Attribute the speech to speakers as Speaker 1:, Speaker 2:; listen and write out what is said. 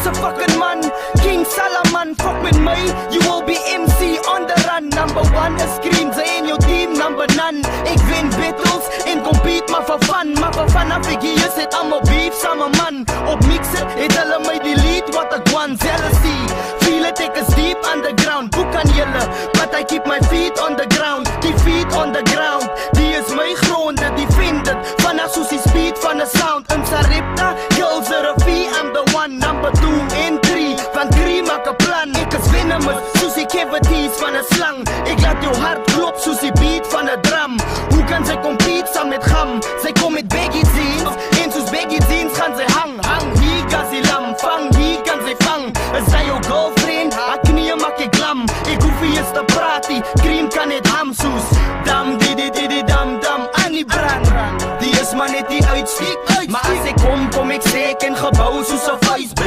Speaker 1: is a fucking man. King Salaman, fuck met my, you will be MC on the run. Number one is scream, sy en jou team number none. Ek win battles en compete maar vir fun. Maar vir fun af ek hier sit allemaal beef samen man. Op mix het hulle my delete wat ek want. Jealousy, feel it, ek is deep underground. Hoe kan julle, but I keep my feet on the ground. Die feet on the ground, die is my gronde, die vind het. Vanaf soos die speed van the sound. In Sarepta, girls are a fee, I'm the one. Number 2 en 3, van 3 maak een plan. Ek is venomous, soos die cavities van een slang. Ek laat jou hart klop soos die beat van een drum. Hoe kan sy compete saam met gam? Sy kom met baggy jeans, en soos baggy jeans gaan sy hang. Hang, hier kan sy lam, vang, hier kan sy vang. Is sy jou girlfriend? Haar knieën maak ek lam. Ek hoef nie eens te praat nie, cream kan net ham soos dam, di dam, dam, aan die brand. Die is maar net die uitstiek, maar as ek kom ek sek en gebouw soos een vuist.